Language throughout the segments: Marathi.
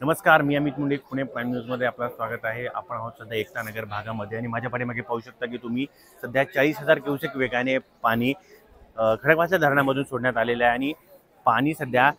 नमस्कार, मी अमित मुंडे, पुणे प्राईम न्यूजमध्ये आपलं स्वागत आहे। आपण आहोत सध्या एकता नगर भागामध्ये आणि माझ्या पाठीमागे पाहू शकता की तुम्ही सध्या 40,000 क्युसेक वेगाने पाणी खडकवासला धरणामधून सोडण्यात आलेलं आहे आणि पाणी सध्या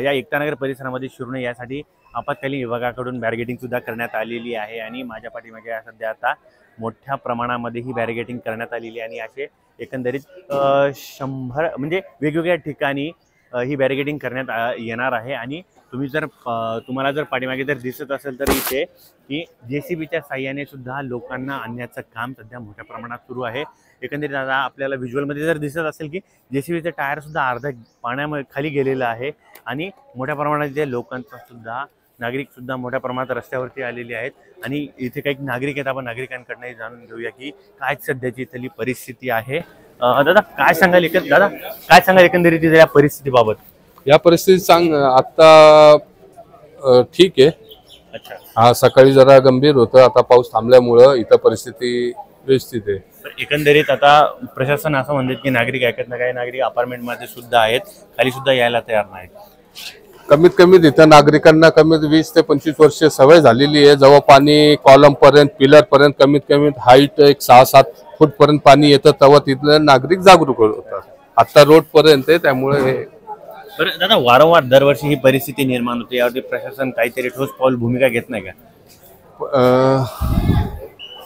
या एकता नगर परिसरामध्ये शिरू नये यासाठी आपत्कालीन विभागाकडून बॅरिगेटिंग सुद्धा करण्यात आलेली आहे आणि माझ्या पाठीमागे सध्या आता मोठ्या प्रमाणामध्ये ही बॅरिगेटिंग करण्यात आलेली आहे आणि असे एकंदरीत 100 म्हणजे वेगवेगळ्या ठिकाणी ही बॅरिगेटिंग करण्यात येणार आहे। आणि तुम्हाला जर पाठीमागे जर दिसत असेल तर इथे की JCBच्या साहाय्याने सुद्धा लोकांना आणण्याचं काम सध्या मोठ्या प्रमाणात सुरू आहे। एकंदरीत आता आपल्याला व्हिज्युअलमध्ये जर दिसत असेल की JCBचं टायर सुद्धा अर्धा पाण्यामध्ये खाली गेलेलं आहे आणि मोठ्या प्रमाणात इथे लोकांचा सुद्धा नागरिक सुद्धा मोठ्या प्रमाणात रस्त्यावरती आलेले आहेत आणि इथे काही नागरिक आहेत। आपण नागरिकांकडूनही जाणून घेऊया की काय सध्याची इथली परिस्थिती आहे। दादा काय सांगाल एकंदरीत या परिस्थितीबाबत? या परिस्थितीत आता ठीक आहे। अच्छा, हा सकाळी जरा गंभीर होतं, आता पाऊस थांबल्यामुळं इथं परिस्थिती व्यवस्थित आहे। एकंदरीत आता प्रशासन असं म्हणतात की नागरिक ऐकत नाही, काही नागरिक अपार्टमेंटमध्ये सुद्धा आहेत, खाली सुद्धा यायला तयार नाहीत। कमीत कमी इथं नागरिकांना कमीत 20 ते 25 वर्ष सवय झालेली आहे। जेव्हा पाणी कॉलम पर्यंत पिलर पर्यंत कमीत कमी हाईट एक 6-7 फूट पर्यंत पाणी येतं तेव्हा तिथले नागरिक जागरूक होतात। आता रोड पर्यंत आहे, त्यामुळे हे बरं दादा, वारंवार दरवर्षी ही परिस्थिती निर्माण होते, यावरती प्रशासन काहीतरी ठोस पाऊल भूमिका घेत नाही का?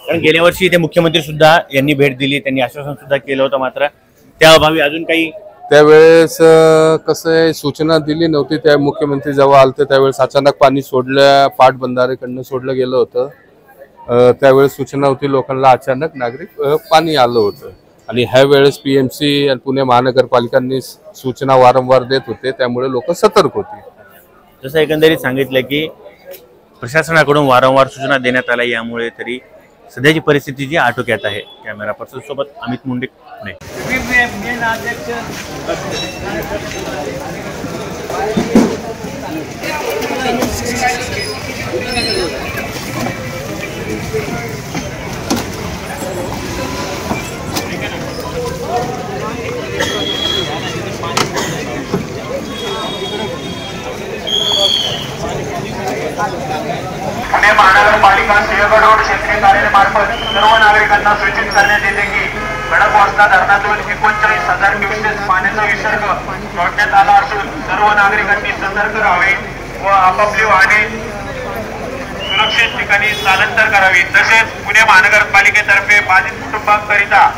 कारण गेल्या वर्षी इथे मुख्यमंत्री सुद्धा यांनी भेट दिली, त्यांनी आश्वासन सुद्धा केलं होतं, मात्र त्या अभावी अजून काही त्यावेळेस कसं आहे, सूचना दिली नव्हती। त्या मुख्यमंत्री जेव्हा आलते त्यावेळेस अचानक पाणी सोडलं, पाटबंधारेकडनं सोडलं गेलं होतं। त्यावेळेस सूचना होती लोकांना, अचानक नागरिक पाणी आलं होतं आणि ह्या वेळेस PMC आणि पुणे महानगरपालिकांनी सूचना वारंवार देत होते, त्यामुळे लोक सतर्क होते। जसं एकंदरीत सांगितलं की प्रशासनाकडून वारंवार सूचना देण्यात आल्या, यामुळे तरी सध्याची परिस्थिती जी आटोक्यात आहे। कॅमेरा पर्सन सोबत अमित मुंडे, पुणे। पुणे महानगरपालिका सिंहगड रोड क्षेत्रीय कार्यालयामार्फत सर्व नागरिकांना सूचित करण्यात येते की खडकवासला धरणातून 39,000 क्युसेक पाण्याचा विसर्ग सोडण्यात आला असून सर्व नागरिकांनी सतर्क राहावे व आपापली वाहने सुरक्षित ठिकाणी स्थलांतर करावी। तसेच पुणे महानगरपालिकेतर्फे बाधित कुटुंबांकरिता